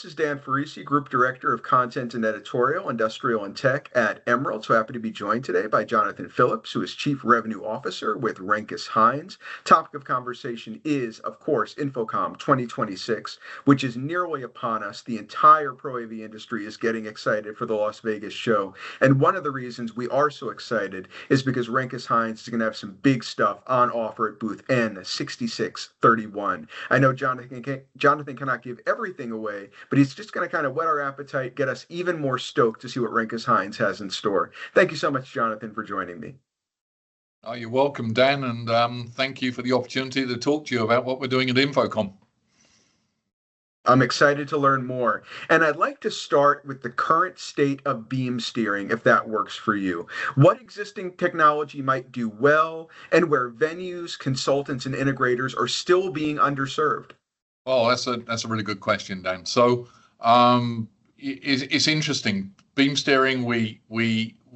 this is Dan Farisi, Group Director of Content and Editorial, Industrial and Tech at Emerald. So happy to be joined today by Jonathan Phillips, who is Chief Revenue Officer with Renkus-Heinz. Topic of conversation is, of course, InfoComm 2026, which is nearly upon us. The entire Pro AV industry is getting excited for the Las Vegas show. And one of the reasons we are so excited is because Renkus-Heinz is going to have some big stuff on offer at booth N6631. I know Jonathan cannot give everything away, but he's just going to kind of whet our appetite, get us even more stoked to see what Renkus-Heinz has in store. Thank you so much, Jonathan, for joining me. Oh, you're welcome, Dan, and thank you for the opportunity to talk to you about what we're doing at InfoComm. I'm excited to learn more. And I'd like to start with the current state of beam steering, if that works for you. What existing technology might do well, and where venues, consultants, and integrators are still being underserved? Oh, that's a really good question, Dan. So it's interesting. Beam steering, we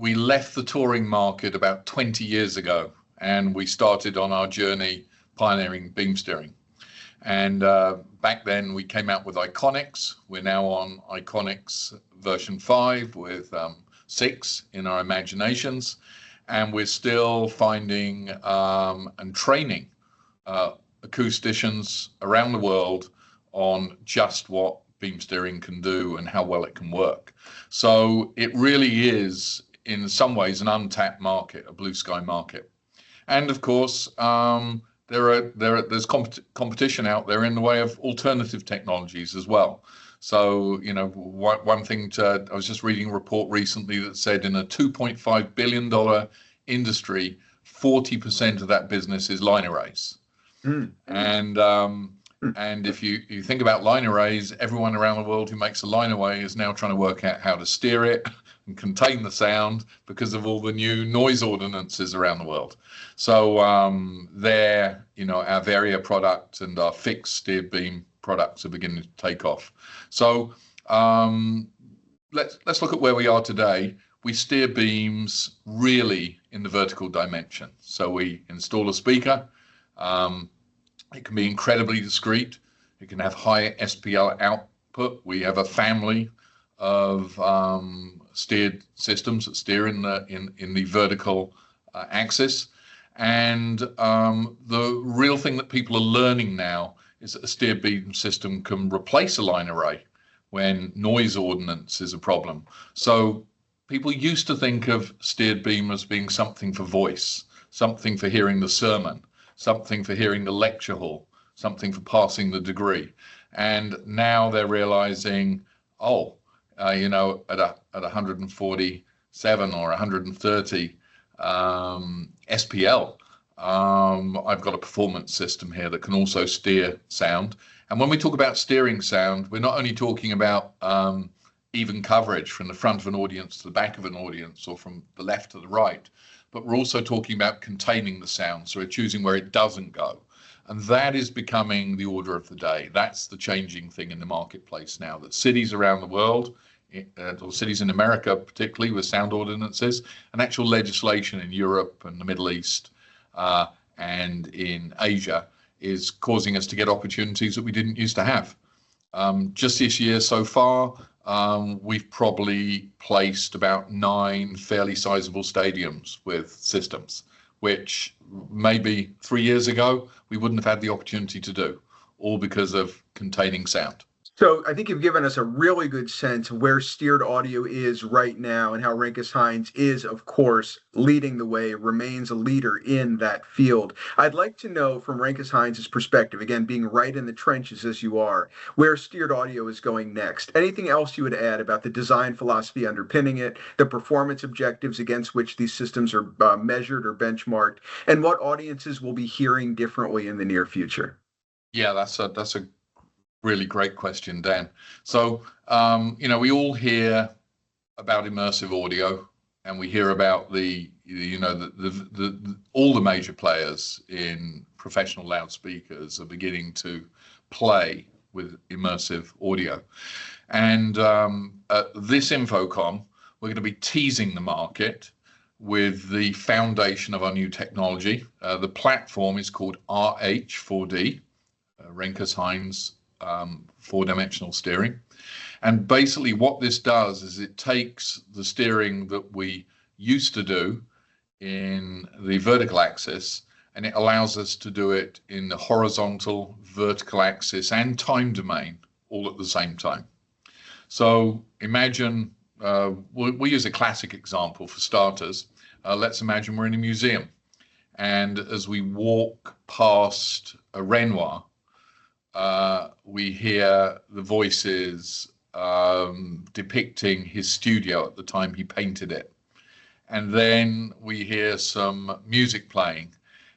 left the touring market about 20 years ago, and we started on our journey pioneering beam steering. And back then we came out with Iconics. We're now on Iconics version 5 with 6 in our imaginations, and we're still finding and training acousticians around the world on just what beam steering can do and how well it can work. So it really is, in some ways, an untapped market, a blue sky market. And of course, there's competition out there in the way of alternative technologies as well. So, you know, one thing I was just reading a report recently that said in a $2.5 billion industry, 40% of that business is line arrays. And if you think about line arrays, everyone around the world who makes a line array is now trying to work out how to steer it and contain the sound because of all the new noise ordinances around the world. So our Varia product and our fixed steer beam products are beginning to take off. So let's look at where we are today. We steer beams really in the vertical dimension. So we install a speaker. It can be incredibly discreet. It can have high SPL output. We have a family of steered systems that steer in the vertical axis. And the real thing that people are learning now is that a steer beam system can replace a line array when noise ordinance is a problem. So people used to think of steered beam as being something for voice, something for hearing the sermon, something for hearing the lecture hall, something for passing the degree. And now they're realizing, at 147 or 130 SPL, I've got a performance system here that can also steer sound. And when we talk about steering sound, we're not only talking about even coverage from the front of an audience to the back of an audience or from the left to the right, but we're also talking about containing the sound. So we're choosing where it doesn't go. And that is becoming the order of the day. That's the changing thing in the marketplace now, that cities around the world, or cities in America particularly with sound ordinances, and actual legislation in Europe and the Middle East and in Asia is causing us to get opportunities that we didn't used to have. Just this year so far, we've probably placed about 9 fairly sizable stadiums with systems, which maybe 3 years ago we wouldn't have had the opportunity to do, all because of containing sound. So I think you've given us a really good sense of where steered audio is right now and how Renkus-Heinz is, of course, leading the way, remains a leader in that field. I'd like to know from Renkus-Heinz's perspective, again, being right in the trenches as you are, where steered audio is going next. Anything else you would add about the design philosophy underpinning it, the performance objectives against which these systems are measured or benchmarked, and what audiences will be hearing differently in the near future? Yeah, that's a really great question, Dan. So, we all hear about immersive audio, and we hear about all the major players in professional loudspeakers are beginning to play with immersive audio. And at this InfoComm, we're going to be teasing the market with the foundation of our new technology. The platform is called RH4D, Renkus-Heinz four-dimensional steering. And basically what this does is it takes the steering that we used to do in the vertical axis, and it allows us to do it in the horizontal, vertical axis, and time domain all at the same time. So imagine, we'll use a classic example for starters. Let's imagine we're in a museum, and as we walk past a Renoir, we hear the voices depicting his studio at the time he painted it. And then we hear some music playing,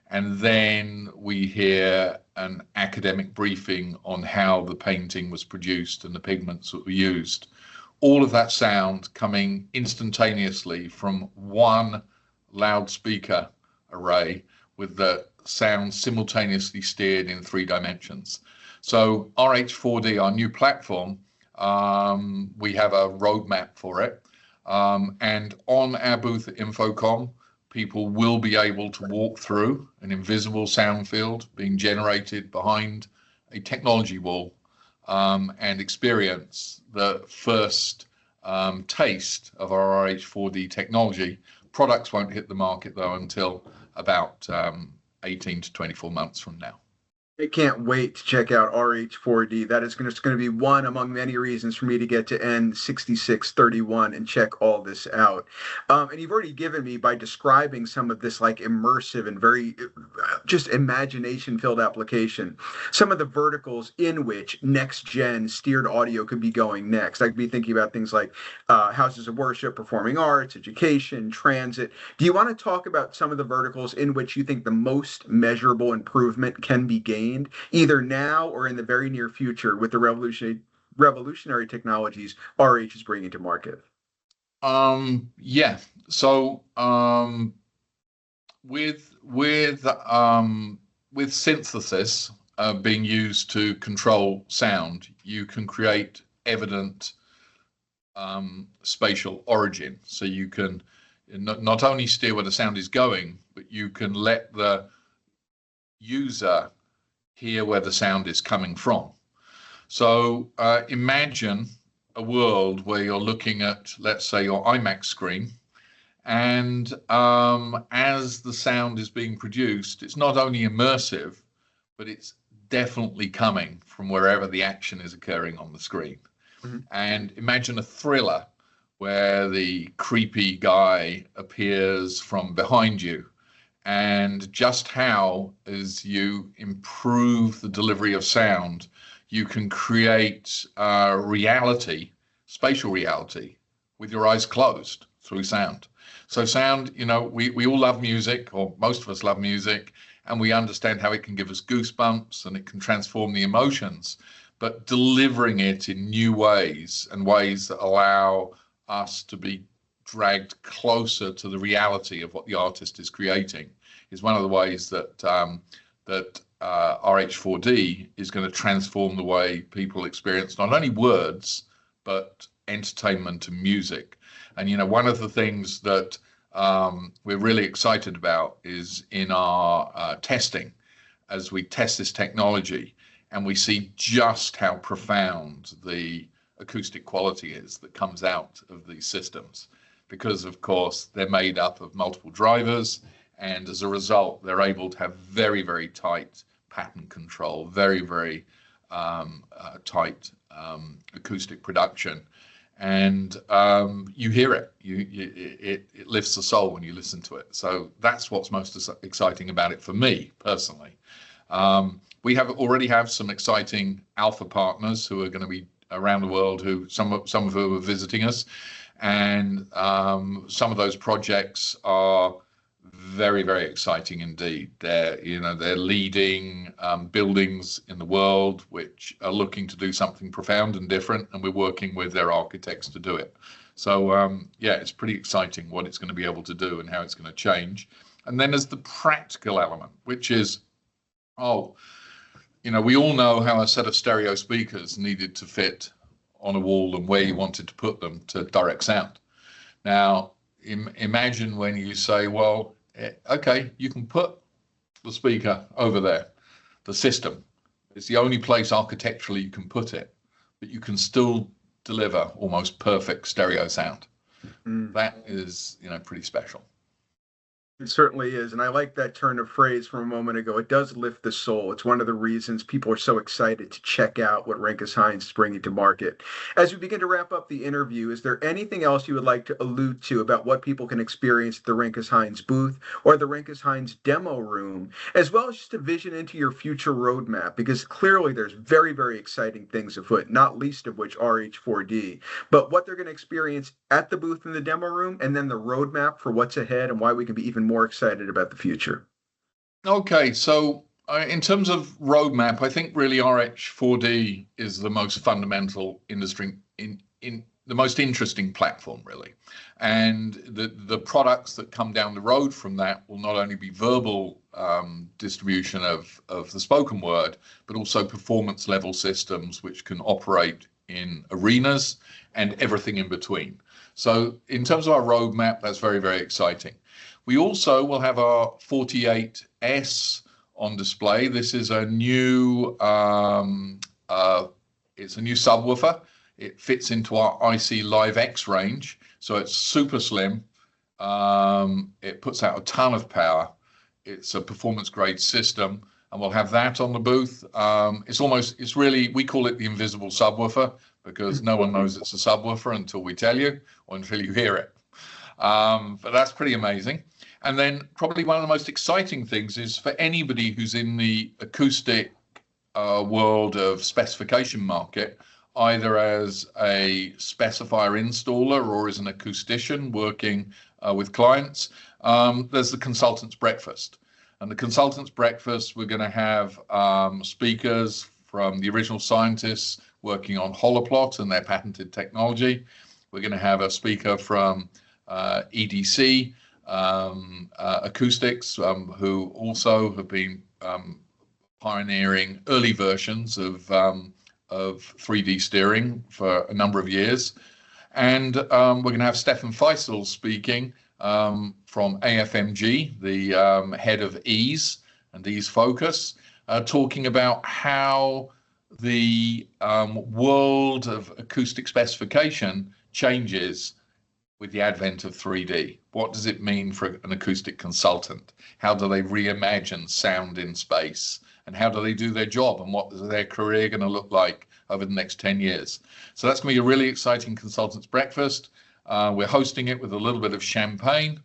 and then we hear an academic briefing on how the painting was produced and the pigments that were used. All of that sound coming instantaneously from one loudspeaker array with the sound simultaneously steered in 3 dimensions. So RH4D, our new platform, we have a roadmap for it. And on our booth at InfoComm, people will be able to walk through an invisible sound field being generated behind a technology wall and experience the first taste of our RH4D technology. Products won't hit the market, though, until about 18 to 24 months from now. I can't wait to check out RH4D. That is just going to be one among many reasons for me to get to N6631 and check all this out. And you've already given me, by describing some of this like immersive and very just imagination-filled application, some of the verticals in which next-gen steered audio could be going next. I could be thinking about things like houses of worship, performing arts, education, transit. Do you want to talk about some of the verticals in which you think the most measurable improvement can be gained, either now or in the very near future, with the revolutionary technologies RH is bringing to market? Yeah. So with synthesis being used to control sound, you can create evident spatial origin. So you can not only steer where the sound is going, but you can let the user hear where the sound is coming from. So imagine a world where you're looking at, let's say, your IMAX screen, and as the sound is being produced, it's not only immersive, but it's definitely coming from wherever the action is occurring on the screen. Mm-hmm. And imagine a thriller where the creepy guy appears from behind you, and just how, as you improve the delivery of sound, you can create reality, spatial reality, with your eyes closed through sound. So sound, you know, we all love music, or most of us love music, and we understand how it can give us goosebumps and it can transform the emotions, but delivering it in new ways and ways that allow us to be dragged closer to the reality of what the artist is creating is one of the ways that RH4D is going to transform the way people experience not only words, but entertainment and music. And, you know, one of the things that we're really excited about is in our testing, as we test this technology and we see just how profound the acoustic quality is that comes out of these systems. Because, of course, they're made up of multiple drivers, and as a result, they're able to have very, very tight pattern control, very, very tight acoustic production. And you hear it. It lifts the soul when you listen to it. So that's what's most exciting about it for me, personally. We already have some exciting alpha partners who are going to be around the world, who some of whom are visiting us. And some of those projects are very, very exciting indeed. They're leading buildings in the world which are looking to do something profound and different, and we're working with their architects to do it. So yeah, it's pretty exciting what it's going to be able to do and how it's going to change. And then there's the practical element, which is, we all know how a set of stereo speakers needed to fit on a wall and where you wanted to put them to direct sound. Now, imagine when you say, well, okay, you can put the speaker over there. The system It's the only place architecturally you can put it, but you can still deliver almost perfect stereo sound. That is, pretty special. It certainly is. And I like that turn of phrase from a moment ago. It does lift the soul. It's one of the reasons people are so excited to check out what Renkus-Heinz is bringing to market. As we begin to wrap up the interview, is there anything else you would like to allude to about what people can experience at the Renkus-Heinz booth or the Renkus-Heinz demo room, as well as just a vision into your future roadmap? Because clearly there's very, very exciting things afoot, not least of which RH4D. But what they're going to experience at the booth in the demo room, and then the roadmap for what's ahead and why we can be even more excited about the future. Okay, so in terms of roadmap, I think really RH4D is the most fundamental industry in the most interesting platform, really. And the products that come down the road from that will not only be verbal distribution of the spoken word, but also performance level systems which can operate in arenas and everything in between. So in terms of our roadmap, that's very, very exciting. We also will have our 48S on display. This is a new it's a new subwoofer. It fits into our IC Live X range, so it's super slim. It puts out a ton of power. It's a performance grade system, and we'll have that on the booth. It's really, we call it the invisible subwoofer because no one knows it's a subwoofer until we tell you or until you hear it. But that's pretty amazing. And then probably one of the most exciting things is for anybody who's in the acoustic world of specification market, either as a specifier installer or as an acoustician working with clients, there's the consultant's breakfast. And the consultant's breakfast, we're going to have speakers from the original scientists working on Holoplot and their patented technology. We're going to have a speaker from EDC Acoustics, who also have been pioneering early versions of 3D steering for a number of years. And we're going to have Stefan Feisel speaking from AFMG, the head of EASE and EASE Focus, talking about how the world of acoustic specification changes with the advent of 3D. What does it mean for an acoustic consultant? How do they reimagine sound in space? And how do they do their job? And what is their career going to look like over the next 10 years? So that's going to be a really exciting consultants breakfast. We're hosting it with a little bit of champagne,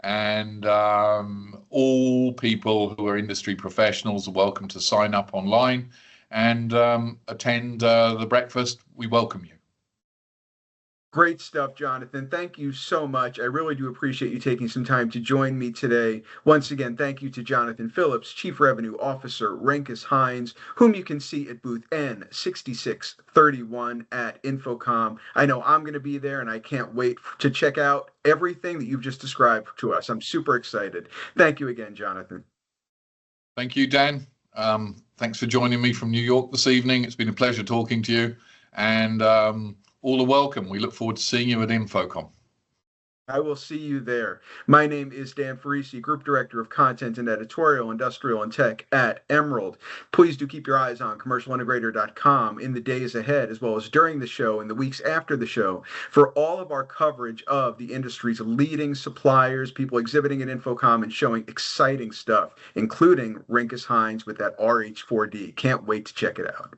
and all people who are industry professionals are welcome to sign up online and attend the breakfast. We welcome you. Great stuff, Jonathan. Thank you so much. I really do appreciate you taking some time to join me today. Once again, thank you to Jonathan Phillips, Chief Revenue Officer, Renkus-Heinz, whom you can see at booth N6631 at InfoComm. I know I'm going to be there, and I can't wait to check out everything that you've just described to us. I'm super excited. Thank you again, Jonathan. Thank you, Dan. Thanks for joining me from New York this evening. It's been a pleasure talking to you, and all are welcome. We look forward to seeing you at InfoComm. I will see you there. My name is Dan Farisi, Group Director of Content and Editorial, Industrial and Tech at Emerald. Please do keep your eyes on commercialintegrator.com in the days ahead, as well as during the show and the weeks after the show, for all of our coverage of the industry's leading suppliers, people exhibiting at InfoComm and showing exciting stuff, including Renkus-Heinz with that RH4D. Can't wait to check it out.